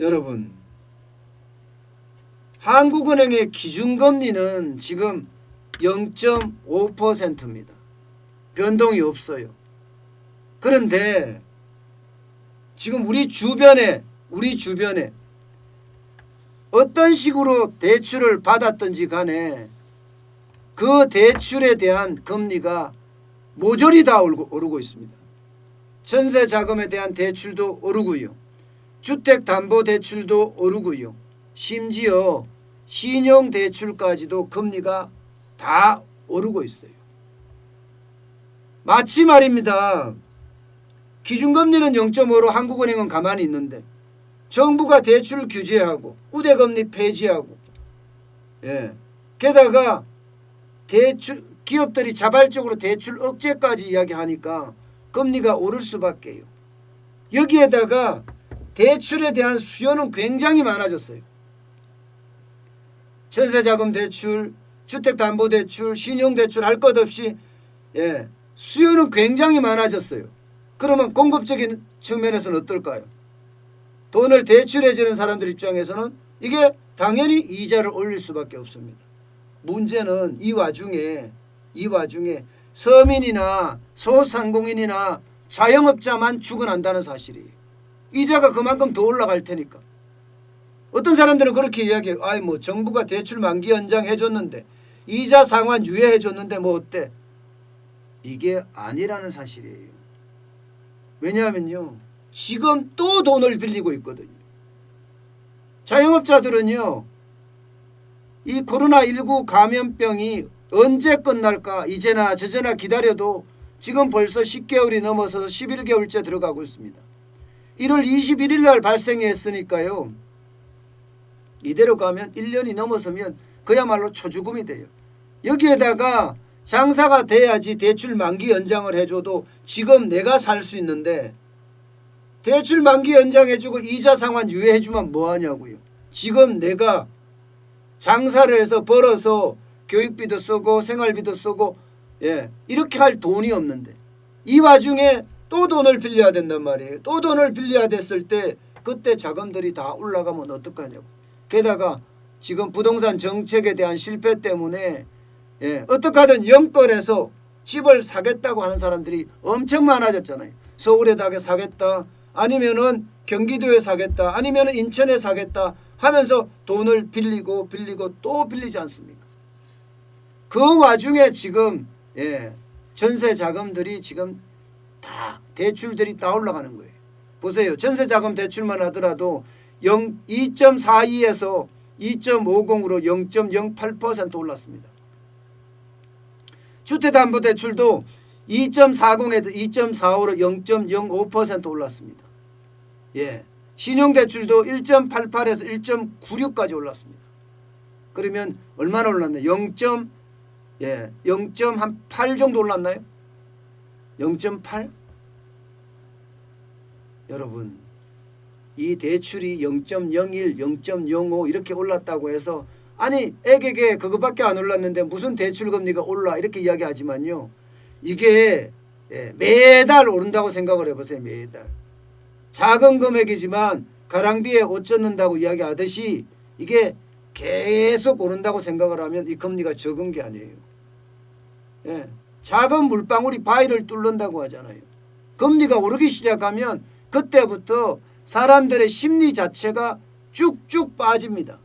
여러분, 한국은행의 기준금리는 지금 0.5%입니다. 변동이 없어요. 그런데 지금 우리 주변에 어떤 식으로 대출을 받았든지 간에 그 대출에 대한 금리가 모조리 다 오르고 있습니다. 전세자금에 대한 대출도 오르고요. 주택담보대출도 오르고요. 심지어 신용대출까지도 금리가 다 오르고 있어요. 마치 말입니다. 기준금리는 0.5로 한국은행은 가만히 있는데 정부가 대출 규제하고 우대금리 폐지하고 게다가 기업들이 자발적으로 대출 억제까지 이야기하니까 금리가 오를 수밖에요. 여기에다가 대출에 대한 수요는 굉장히 많아졌어요. 전세자금 대출, 주택담보대출, 신용대출 할 것 없이 수요는 굉장히 많아졌어요. 그러면 공급적인 측면에서는 어떨까요? 돈을 대출해주는 사람들 입장에서는 이게 당연히 이자를 올릴 수밖에 없습니다. 문제는 이 와중에 서민이나 소상공인이나 자영업자만 죽어난다는 사실이에요. 이자가 그만큼 더 올라갈 테니까. 어떤 사람들은 그렇게 이야기해요. 뭐 정부가 대출 만기 연장해 줬는데 이자 상환 유예해 줬는데 뭐 어때? 이게 아니라는 사실이에요. 왜냐하면요, 지금 또 돈을 빌리고 있거든요. 자영업자들은요, 이 코로나19 감염병이 언제 끝날까 이제나 저제나 기다려도 지금 벌써 10개월이 넘어서 11개월째 들어가고 있습니다. 1월 21일 날 발생했으니까요. 이대로 가면 1년이 넘어서면 그야말로 초죽음이 돼요. 여기에다가 장사가 돼야지 대출 만기 연장을 해줘도 지금 내가 살 수 있는데 대출 만기 연장해주고 이자 상환 유예해주면 뭐하냐고요. 지금 내가 장사를 해서 벌어서 교육비도 쓰고 생활비도 쓰고 이렇게 할 돈이 없는데 이 와중에 또 돈을 빌려야 된단 말이에요. 또 돈을 빌려야 됐을 때 그때 자금들이 다 올라가면 어떡하냐고. 게다가 지금 부동산 정책에 대한 실패 때문에 어떻게 하든 영끌해서 집을 사겠다고 하는 사람들이 엄청 많아졌잖아요. 서울에다가 사겠다, 아니면은 경기도에 사겠다, 아니면은 인천에 사겠다 하면서 돈을 빌리고 또 빌리지 않습니까? 그 와중에 지금 전세 자금들이 지금 다 대출들이 다 올라가는 거예요. 보세요. 전세 자금 대출만 하더라도 2.42에서 2.50으로 0.08% 올랐습니다. 주택담보대출도 2.40에서 2.45로 0.05% 올랐습니다. 신용대출도 1.88에서 1.96까지 올랐습니다. 그러면 얼마나 올랐나요? 0.8 정도 올랐나요? 0.8? 여러분, 이 대출이 0.01, 0.05 이렇게 올랐다고 해서 아니 애게게 그거밖에 안 올랐는데 무슨 대출금리가 올라 이렇게 이야기하지만요. 이게 매달 오른다고 생각을 해보세요. 매달. 작은 금액이지만 가랑비에 옷 젖는다고 이야기하듯이 이게 계속 오른다고 생각을 하면 이 금리가 적은 게 아니에요. 작은 물방울이 바위를 뚫는다고 하잖아요. 금리가 오르기 시작하면 그때부터 사람들의 심리 자체가 쭉쭉 빠집니다.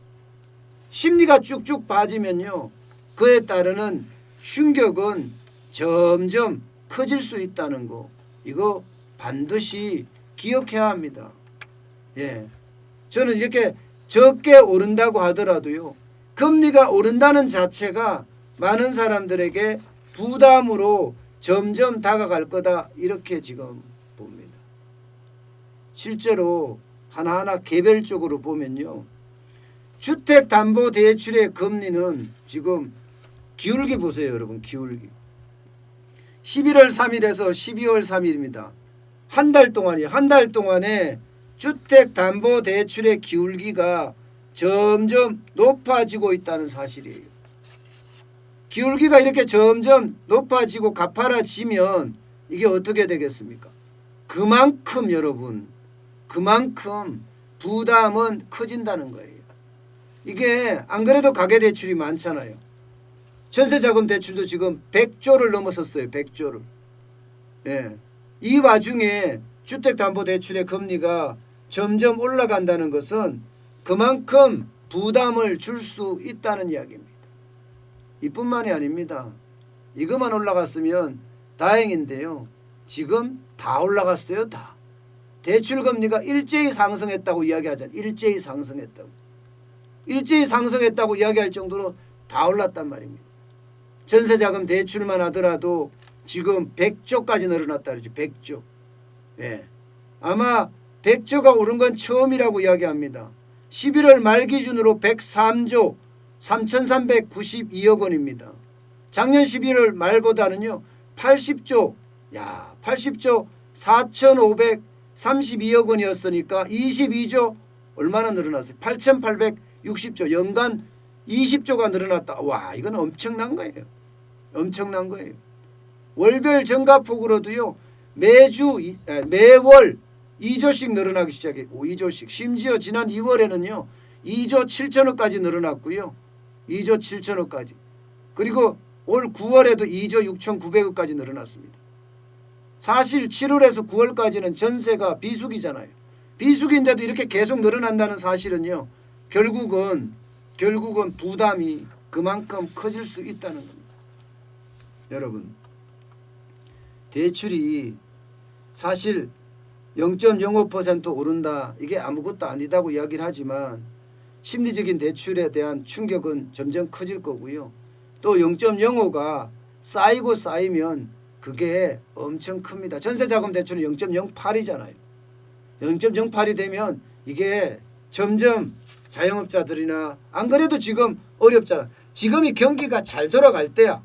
심리가 쭉쭉 빠지면요, 그에 따르는 충격은 점점 커질 수 있다는 거, 이거 반드시 기억해야 합니다. 저는 이렇게 적게 오른다고 하더라도요, 금리가 오른다는 자체가 많은 사람들에게 부담으로 점점 다가갈 거다, 이렇게 지금 봅니다. 실제로 하나하나 개별적으로 보면요, 주택담보대출의 금리는 지금 기울기 보세요. 여러분, 기울기 11월 3일에서 12월 3일입니다. 한 달 동안이에요. 한 달 동안에 주택담보대출의 기울기가 점점 높아지고 있다는 사실이에요. 기울기가 이렇게 점점 높아지고 가파라지면 이게 어떻게 되겠습니까? 그만큼 여러분, 그만큼 부담은 커진다는 거예요. 이게 안 그래도 가계대출이 많잖아요. 전세자금 대출도 지금 100조를 넘어섰어요. 100조를. 예. 이 와중에 주택담보대출의 금리가 점점 올라간다는 것은 그만큼 부담을 줄 수 있다는 이야기입니다. 이뿐만이 아닙니다. 이것만 올라갔으면 다행인데요. 지금 다 올라갔어요. 다. 대출금리가 일제히 상승했다고 이야기하잖아요. 일제히 상승했다고. 일제히 상승했다고 이야기할 정도로 다 올랐단 말입니다. 전세자금 대출만 하더라도 지금 100조까지 늘어났다 그러죠. 100조. 예. 아마 100조가 오른 건 처음이라고 이야기합니다. 11월 말 기준으로 103조 3,392억 원입니다. 작년 11월 말보다는요 80조 80조 4,532억 원이었으니까 22조 얼마나 늘어났어요? 8,860조 연간 20조가 늘어났다. 와, 이건 엄청난 거예요. 엄청난 거예요. 월별 증가폭으로도요 매월 2조씩 늘어나기 시작했고 2조씩 심지어 지난 2월에는요 2조 7천억까지 늘어났고요. 2조 7천억까지. 그리고 올 9월에도 2조 6,900억까지 늘어났습니다. 사실 7월에서 9월까지는 전세가 비수기잖아요. 비수기인데도 이렇게 계속 늘어난다는 사실은요. 결국은 부담이 그만큼 커질 수 있다는 겁니다. 여러분, 대출이 사실 0.05% 오른다. 이게 아무것도 아니다고 이야기를 하지만 심리적인 대출에 대한 충격은 점점 커질 거고요. 또 0.05가 쌓이고 쌓이면 그게 엄청 큽니다. 전세자금 대출은 0.08이잖아요. 0.08이 되면 이게 점점 자영업자들이나 안 그래도 지금 어렵잖아. 지금이 경기가 잘 돌아갈 때야.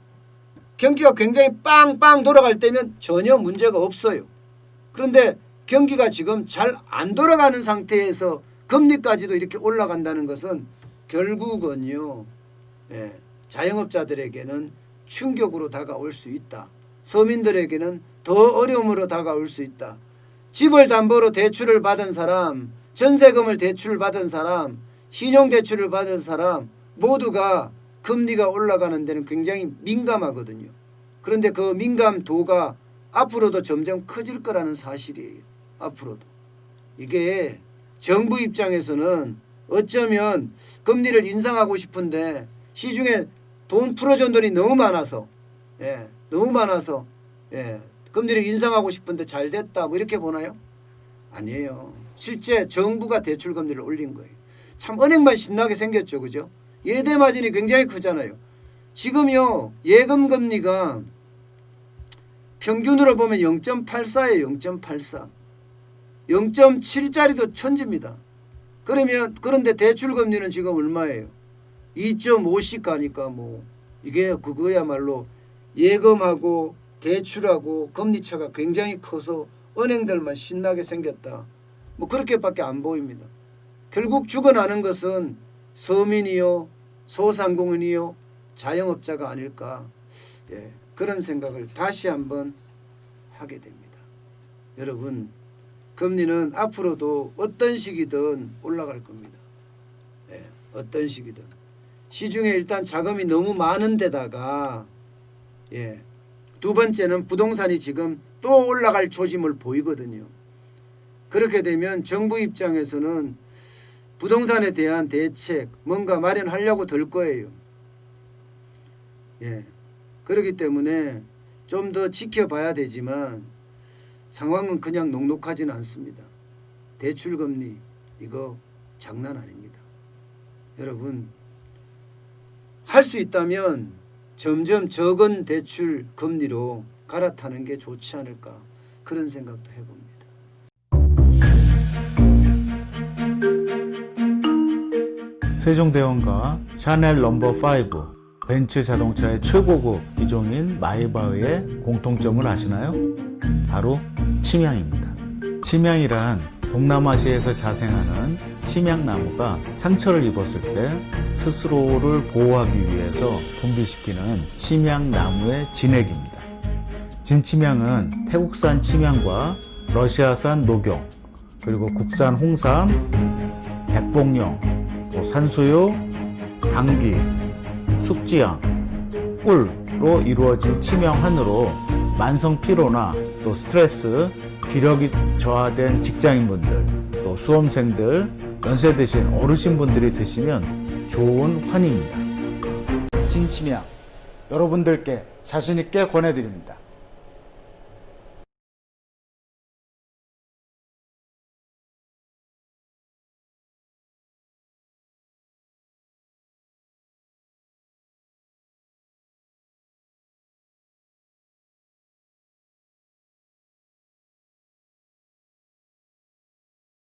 경기가 굉장히 빵빵 돌아갈 때면 전혀 문제가 없어요. 그런데 경기가 지금 잘 안 돌아가는 상태에서 금리까지도 이렇게 올라간다는 것은 결국은요. 자영업자들에게는 충격으로 다가올 수 있다. 서민들에게는 더 어려움으로 다가올 수 있다. 집을 담보로 대출을 받은 사람, 전세금을 대출을 받은 사람, 신용대출을 받은 사람 모두가 금리가 올라가는 데는 굉장히 민감하거든요. 그런데 그 민감도가 앞으로도 점점 커질 거라는 사실이에요. 앞으로도. 이게 정부 입장에서는 어쩌면 금리를 인상하고 싶은데 시중에 돈 풀어준 돈이 너무 많아서 금리를 인상하고 싶은데 잘 됐다 뭐 이렇게 보나요? 아니에요. 실제 정부가 대출 금리를 올린 거예요. 참 은행만 신나게 생겼죠. 그죠? 예대 마진이 굉장히 크잖아요. 지금요 예금 금리가 평균으로 보면 0.84예요. 0.84. 0.7짜리도 천지입니다. 그런데 대출 금리는 지금 얼마예요? 2.5씩 가니까 뭐 이게 그거야말로 예금하고 대출하고 금리차가 굉장히 커서 은행들만 신나게 생겼다. 뭐 그렇게밖에 안 보입니다. 결국 죽어나는 것은 서민이요, 소상공인이요, 자영업자가 아닐까. 그런 생각을 다시 한번 하게 됩니다. 여러분, 금리는 앞으로도 어떤 시기든 올라갈 겁니다. 어떤 시기든. 시중에 일단 자금이 너무 많은 데다가 두 번째는 부동산이 지금 또 올라갈 조짐을 보이거든요. 그렇게 되면 정부 입장에서는 부동산에 대한 대책 뭔가 마련하려고 들 거예요. 그렇기 때문에 좀 더 지켜봐야 되지만 상황은 그냥 녹록하지는 않습니다. 대출금리 이거 장난 아닙니다. 여러분 할 수 있다면 점점 적은 대출 금리로 갈아타는 게 좋지 않을까 그런 생각도 해봅니다. 세종대왕과 샤넬 넘버 5 벤츠 자동차의 최고급 기종인 마이바흐의 공통점을 아시나요? 바로 침향입니다. 침향이란 동남아시아에서 자생하는 침향나무가 상처를 입었을 때 스스로를 보호하기 위해서 분비시키는 침향나무의 진액입니다. 진침향은 태국산 침향과 러시아산 녹용, 그리고 국산 홍삼, 복용, 또 산수유, 당귀, 숙지향, 꿀로 이루어진 치명환으로 만성 피로나 또 스트레스, 기력이 저하된 직장인분들, 또 수험생들, 연세 드신 어르신분들이 드시면 좋은 환입니다. 진치명 여러분들께 자신있게 권해드립니다.